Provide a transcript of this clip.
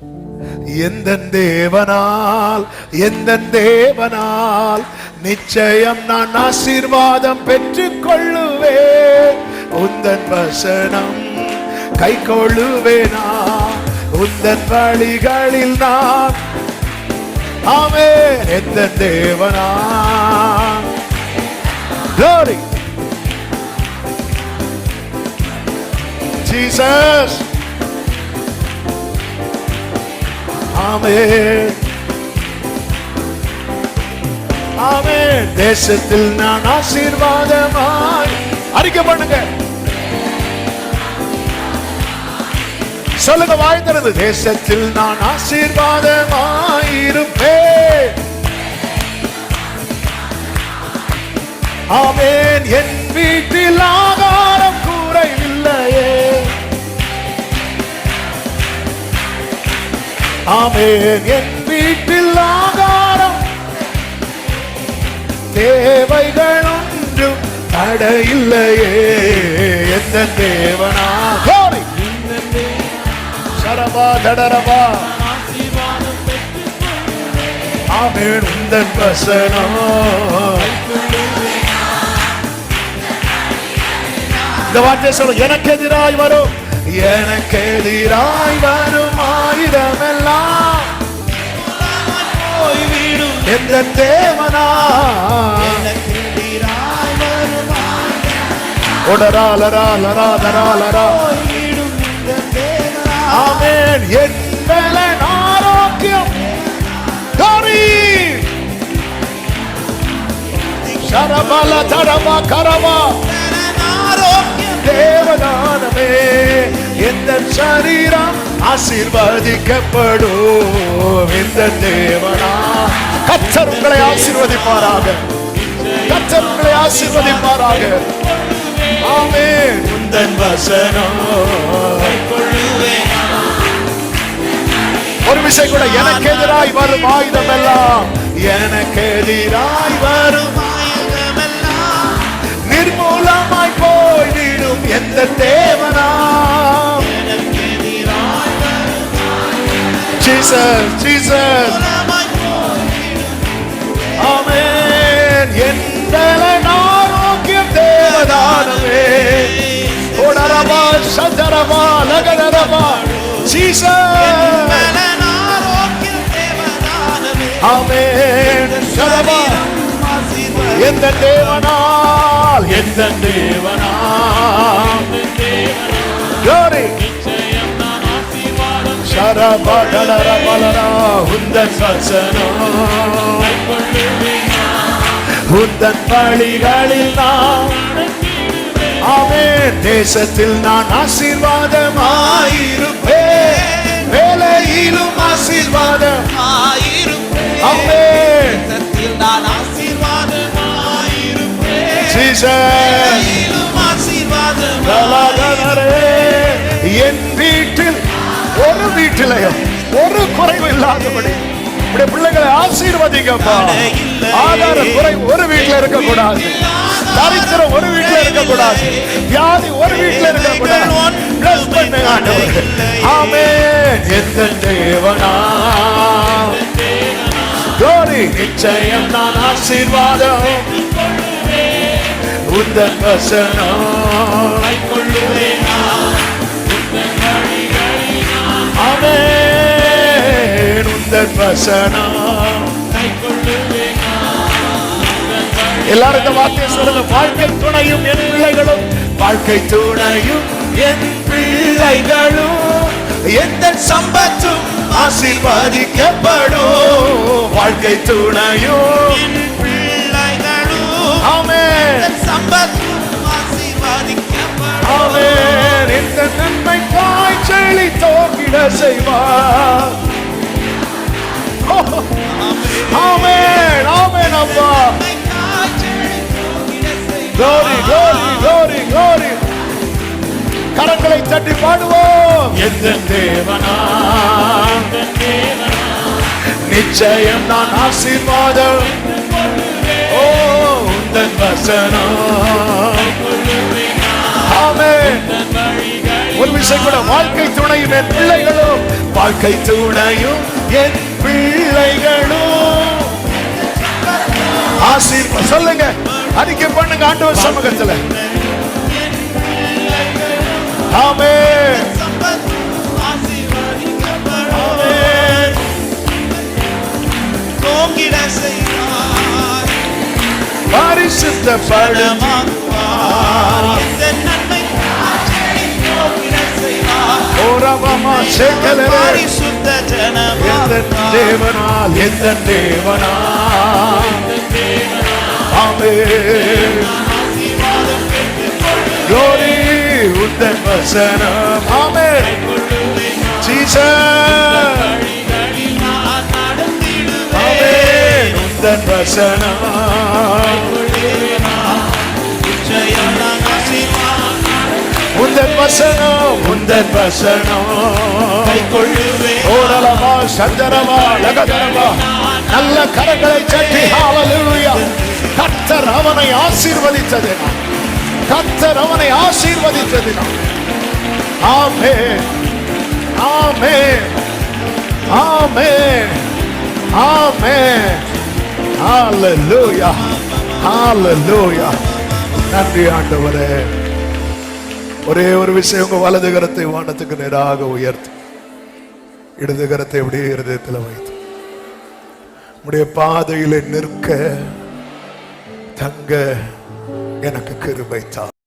எந்த தேவனால், எந்த தேவனால் நிச்சயம் நான் ஆசீர்வாதம் பெற்றுக் கொள்ளுவேன். உந்தன் வசனம் கை கொள்ளுவேனா, உந்தன் வழிகளில் நான். ஆமென். எந்த தேவனால். Glory Jesus. ஆமென், ஆமென். தேசத்தில் நான் ஆசீர்வாதமாய். அறிக்கை பண்ணுங்க, சொல்லுங்க, வாய் திறந்து. தேசத்தில் நான் ஆசீர்வாதமாய் இருப்பேன். ஆமென். என் வீட்டில் ஆகாரம் குறைவில்லையே. ஆமென். என் வீட்டில் ஆகாரம், தேவைகள் ஒன்றும் தடையில்லையே. எந்த தேவனா. சரபா தடரபா. ஆமென். உந்தன் வசனம். இந்த வார்த்தை சொல்ல. எனக்கு எதிராய் வரும், எனக்கு எதிராய் வரும் ஆயுதமெல்லாம் போய்விடும். எந்த தேவனா. ஆமென். என் பலன் ஆரோக்கியம். சரபல தரபா கரபா. தேவதானமே. எந்த சரீரம் ஆசீர்வதிக்கப்படும். இந்த தேவனா. கர்த்தர் உங்களை ஆசீர்வதிப்பாராக, கர்த்தர் உங்களை ஆசீர்வதிப்பாராக. ஆமென். உந்தன் வசனம். ஒரு விஷயம் கூட. எனக்கு எதிராய் வரும் ஆயுதம் எல்லாம், எனக்கு எதிராய் வரும் நிர்மூலமாய் போய்விடும். எந்த தேவனா. Jesus, Jesus. ஆமென். என் பலன் ஆரோக்கியம் தேவதானமே. ஓடரபா சதரபா லகடரபா. ஜீசஸ். ஆமென். சரபா. எந்த தேவனால், எந்த தேவனால். Glory. சரபா தடரபலரா. உந்தன் வசனம், உந்தன் வழிகளில் நான். ஆமென். தேசத்தில் நான் ஆசீர்வாதமாயிருப்பேன், வேலையிலும் ஆசீர்வாதமாயிருப்பேன். ஆமென். தேசத்தில் நான் ஆசீர்வாதமாயிருப்பேன், வேலையிலும் ஆசீர்வாதமாயிருப்பேன். என் வீட்டில் ஒரு வீட்டிலையும் ஒரு குறைவு இல்லாதபடி பிள்ளைகளை ஆசீர்வதிங்கப்பா. ஆதார குறை ஒரு வீட்டில் இருக்கக்கூடாது, தரித்திரம் ஒரு வீட்டில் இருக்கக்கூடாது, வியாதி ஒரு வீட்டில் இருக்கக்கூடாது. ஆமென். எந்த தேவனா. glory. நிச்சயம் நான் ஆசீர்வாதம் உந்தன் வசனம். ஆமென். உந்தன் வசனம். எல்லாரும் இந்த வார்த்தையை சொல்லுங்க. வாழ்க்கை துணையும் என் பிள்ளைகளும், வாழ்க்கை துணையும் என் பிள்ளைகளும், எந்த சம்பத்தும் ஆசீர்வதிக்கப்படும். வாழ்க்கை துணையும் என் பிள்ளைகளும், ஆமென், சம்பத்தும் ஆசீர்வதிக்கப்படும். ஆமென். இந்த நன்மைக்காய் செழித்தோங்கிட செய்வார். ஆமென், ஆமென் அப்பா. glory, glory, glory, glory. கரங்களை தட்டி பாடுவோம். எந்த தேவனா. நிச்சயம் நான் ஆசீர்வாதம். ஓ உந்தன் வசனம். ஆமென். ஒரு விஷயம் கூட, வாழ்க்கை துணையும் என் பிள்ளைகளும், வாழ்க்கை துணையும் என் பிள்ளைகளும் ஆசீர்வாதம். சொல்லுங்க, அறிக்கை பண்ணுங்க ஆண்டவர் சமூகத்துல. ஆமென். ஆமென். பரிசுத்தப்படுத்துவார். ஓரவமா சேக்கலரே பரிசுத்த ஜனமாய் தேவனால் எந்த தேவனால். ஆமென். glory உந்தன் வசனம். ஆமென். ஜீசஸ். ஆமென். உந்தன் வசனம். உந்தன் வசனம், உந்தன் வசனம் ஓரளவா சந்தரமா லகதரமா. நல்ல கரங்களை தட்டி ஹalleluya. கர்த்தர் அவனை ஆசீர்வதித்ததினால், கர்த்தர் அவனை ஆசீர்வதித்ததினால். ஆமென். ஆமென். ஆமென். ஆமென். ஹalleluya. ஹalleluya. நன்றி ஆண்டவரே. ஒரே ஒரு விஷயம், உங்க வலது கரத்தை வானத்துக்கு நேராக உயர்த்தி இடது கரத்தை அப்படியே இருதயத்தில் வைத்து உடைய பாதையில நிற்க தங்க எனக்கு கிருபை தார்.